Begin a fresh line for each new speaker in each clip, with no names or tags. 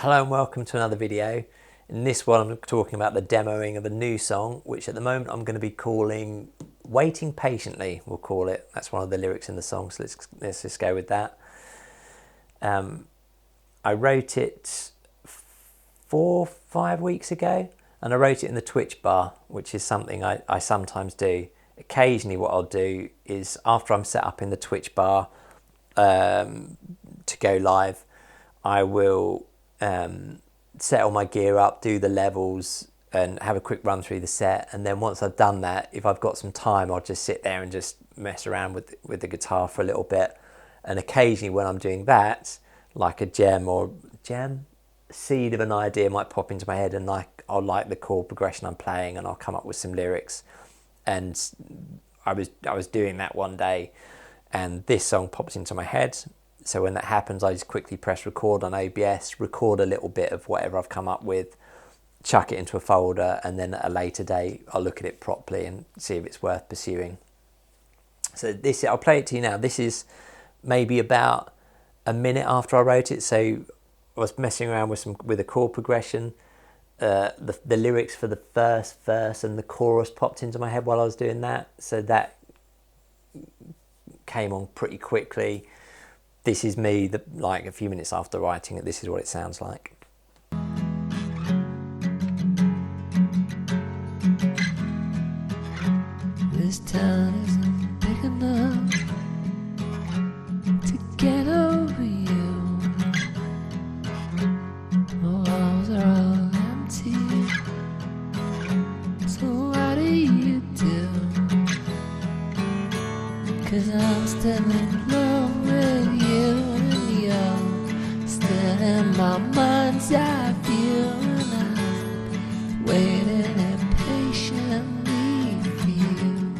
Hello and welcome to another video. In this one I'm talking about the demoing of a new song, which at the moment I'm going to be calling Waiting Patiently, we'll call it. That's one of the lyrics in the song, so let's just go with that. I wrote it 4-5 weeks ago, and I wrote it in the Twitch bar, which is something I sometimes do. Occasionally what I'll do is, after I'm set up in the Twitch bar to go live, I will set all my gear up, do the levels and have a quick run through the set, and then once I've done that, if I've got some time, I'll just sit there and just mess around with the guitar for a little bit. And occasionally when I'm doing that, like a seed of an idea might pop into my head, and I'll like the chord progression I'm playing and I'll come up with some lyrics. And I was doing that one day and this song pops into my head. So when that happens, I just quickly press record on OBS, record a little bit of whatever I've come up with, chuck it into a folder, and then at a later date, I'll look at it properly and see if it's worth pursuing. So I'll play it to you now. This is maybe about a minute after I wrote it. So I was messing around with a chord progression. The lyrics for the first verse and the chorus popped into my head while I was doing that. So that came on pretty quickly. This is me, like a few minutes after writing it, this is what it sounds like.
This town isn't big enough to get over you. The walls are all empty, so what do you do? 'Cause I'm still in love with you, and you're still in my mind's eye view, and I'm waiting impatiently for you.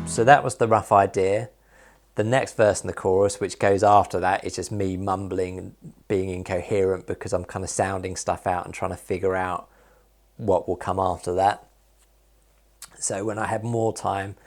So that was the rough idea. The next verse and the chorus, which goes after that, is just me mumbling and being incoherent because I'm kind of sounding stuff out and trying to figure out what will come after that. So when I had more time,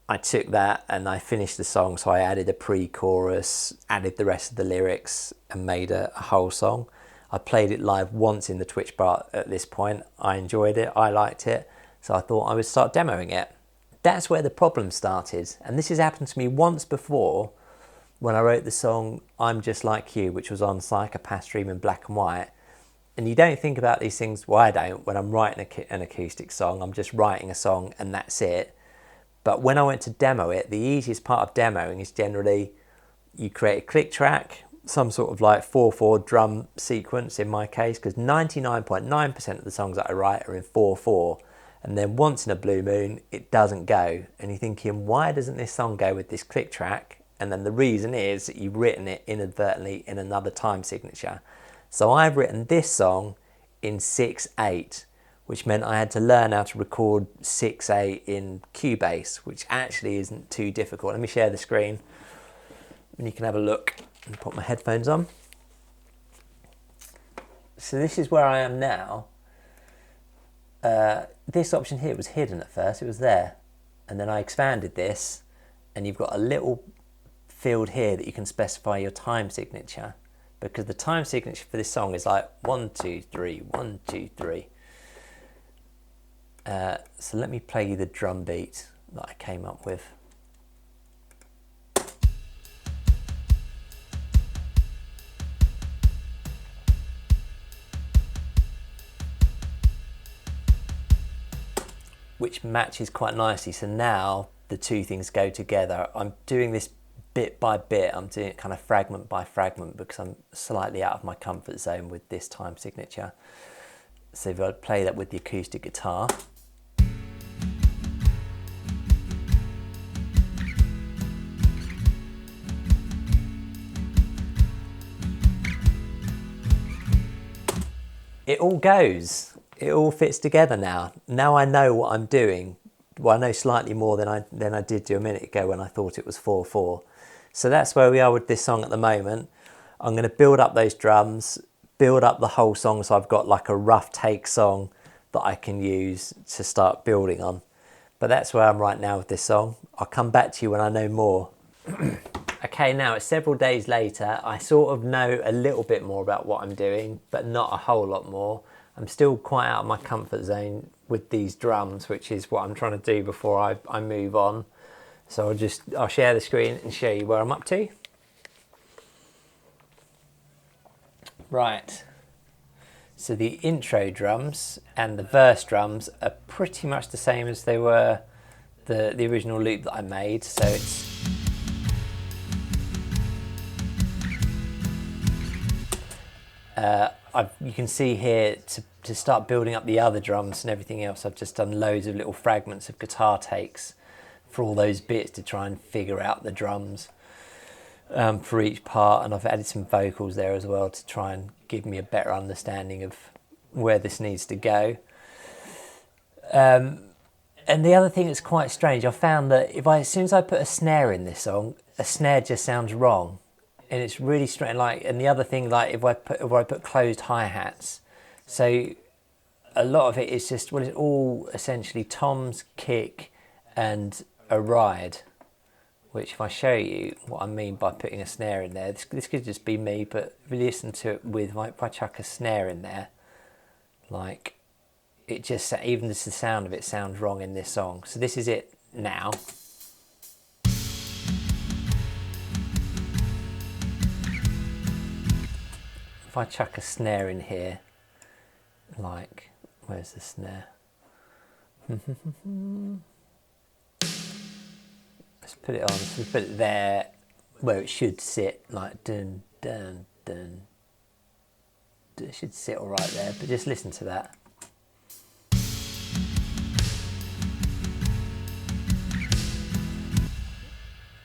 I took that and I finished the song. So I added a pre-chorus, added the rest of the lyrics, and made a whole song. I played it live once in the Twitch bar at this point. I enjoyed it, I liked it, so I thought I would start demoing it. That's where the problem started, and this has happened to me once before when I wrote the song I'm Just Like You, which was on Psychopath Stream in black and white. And you don't think about these things, well I don't, when I'm writing an acoustic song, I'm just writing a song and that's it. But when I went to demo it, the easiest part of demoing is generally you create a click track, some sort of like 4/4 drum sequence in my case, because 99.9% of the songs that I write are in 4/4. And then once in a blue moon, it doesn't go. And you're thinking, why doesn't this song go with this click track? And then the reason is that you've written it inadvertently in another time signature. So I've written this song in 6/8, which meant I had to learn how to record 6/8 in Cubase, which actually isn't too difficult. Let me share the screen and you can have a look and put my headphones on. So this is where I am now. This option here was hidden at first, it was there. And then I expanded this and you've got a little field here that you can specify your time signature, because the time signature for this song is like 1 2 3 1 2 3. So let me play you the drum beat that I came up with. Which matches quite nicely. So now the two things go together. I'm doing this bit by bit. I'm doing it kind of fragment by fragment because I'm slightly out of my comfort zone with this time signature. So if I play that with the acoustic guitar. It all goes. It all fits together now. Now I know what I'm doing. Well, I know slightly more than I did a minute ago when I thought it was 4/4. So that's where we are with this song at the moment. I'm going to build up those drums, build up the whole song, so I've got like a rough take song that I can use to start building on. But that's where I'm right now with this song. I'll come back to you when I know more. Okay, now it's several days later. I sort of know a little bit more about what I'm doing, but not a whole lot more. I'm still quite out of my comfort zone with these drums, which is what I'm trying to do before I move on. So I'll share the screen and show you where I'm up to. Right. So the intro drums and the verse drums are pretty much the same as they were the original loop that I made. So it's you can see here to start building up the other drums and everything else, I've just done loads of little fragments of guitar takes for all those bits to try and figure out the drums for each part, and I've added some vocals there as well to try and give me a better understanding of where this needs to go. And the other thing that's quite strange, I found that as soon as I put a snare in this song, a snare just sounds wrong. And it's really strange. And the other thing, if I put closed hi-hats, so a lot of it is just, it's all essentially toms, kick, and a ride. Which, if I show you what I mean by putting a snare in there, this could just be me, but if you listen to it if I chuck a snare in there, it just, even just the sound of it sounds wrong in this song. So this is it now. If I chuck a snare in here, where's the snare? Let's put it on, so put it there where it should sit, dun, dun, dun. It should sit all right there, but just listen to that.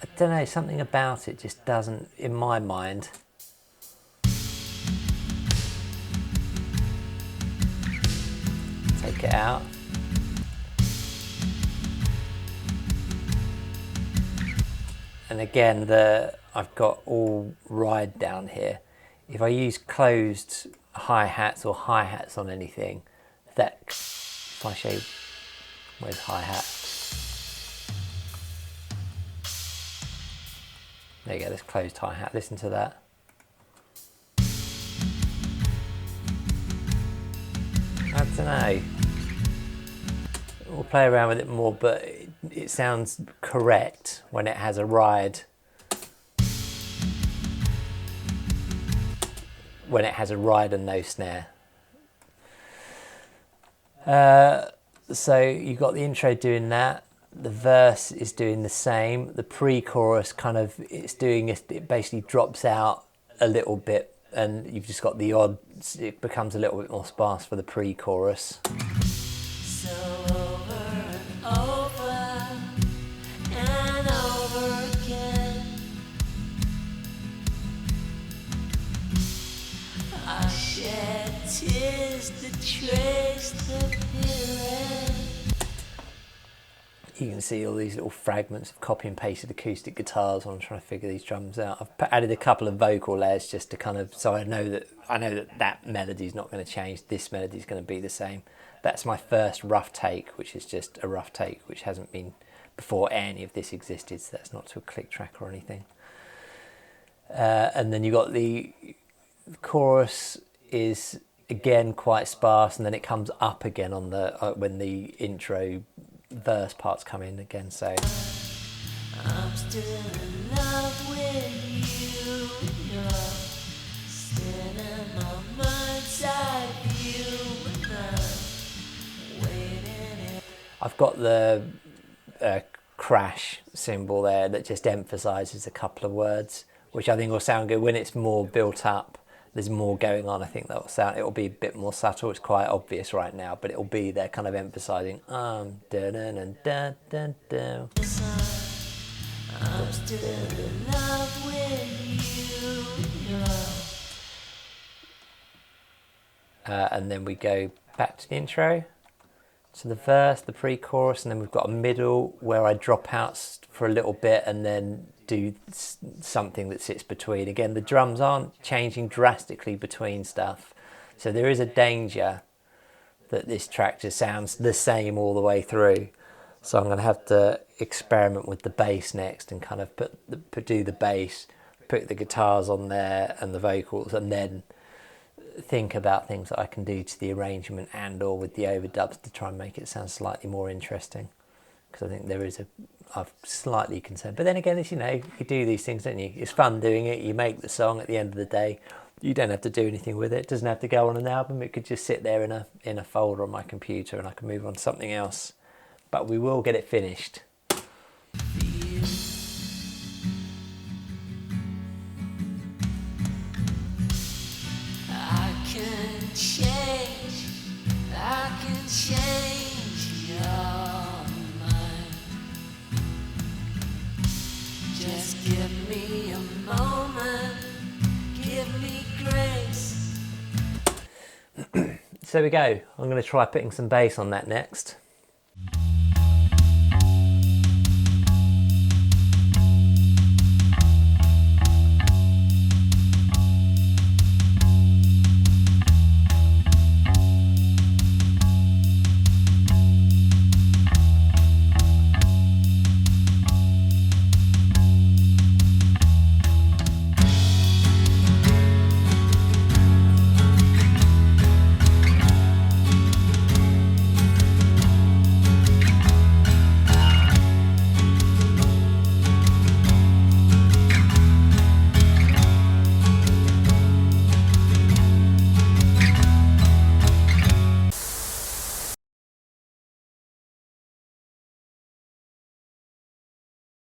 I don't know, something about it just doesn't, in my mind. Take it out. And again, I've got all ride down here. If I use closed hi-hats or hi-hats on anything, if I show you, where's hi-hat? There you go, this closed hi-hat, listen to that. I don't know. We'll play around with it more, but it sounds correct when it has a ride. When it has a ride and no snare. So you've got the intro doing that. The verse is doing the same. The pre-chorus it basically drops out a little bit, and you've just got the odd, it becomes a little bit more sparse for the pre-chorus.
So over and over and over again, I shed tears to trace the feeling.
You can see all these little fragments of copy and pasted acoustic guitars when I'm trying to figure these drums out. I've added a couple of vocal layers just to so I know that melody's not going to change. This melody's going to be the same. That's my first rough take, which is just a rough take, which hasn't been before any of this existed, so that's not to a click track or anything. And then you got the chorus is again quite sparse, and then it comes up again on when the intro verse parts come in again. So
I'm still in love with you. You're still in my mind's eye view.
I've got the crash symbol there that just emphasises a couple of words, which I think will sound good when it's more built up. There's more going on. I think it'll be a bit more subtle. It's quite obvious right now, but it'll be there kind of emphasising dun dun dun dun dun dun.
I'm still in love with you.
And then we go back to the intro. So the verse, the pre-chorus, and then we've got a middle where I drop out for a little bit and then do something that sits between. Again, the drums aren't changing drastically between stuff. So there is a danger that this track just sounds the same all the way through. So I'm going to have to experiment with the bass next and kind of do the bass, put the guitars on there and the vocals, and then think about things that I can do to the arrangement and or with the overdubs to try and make it sound slightly more interesting. Because I think I'm slightly concerned. But then again, as you know, you do these things, don't you? It's fun doing it. You make the song at the end of the day. You don't have to do anything with it. It doesn't have to go on an album. It could just sit there in a folder on my computer and I can move on to something else. But we will get it finished.
I can change your mind. Just give me a moment, give me grace.
So we go. I'm going to try putting some bass on that next.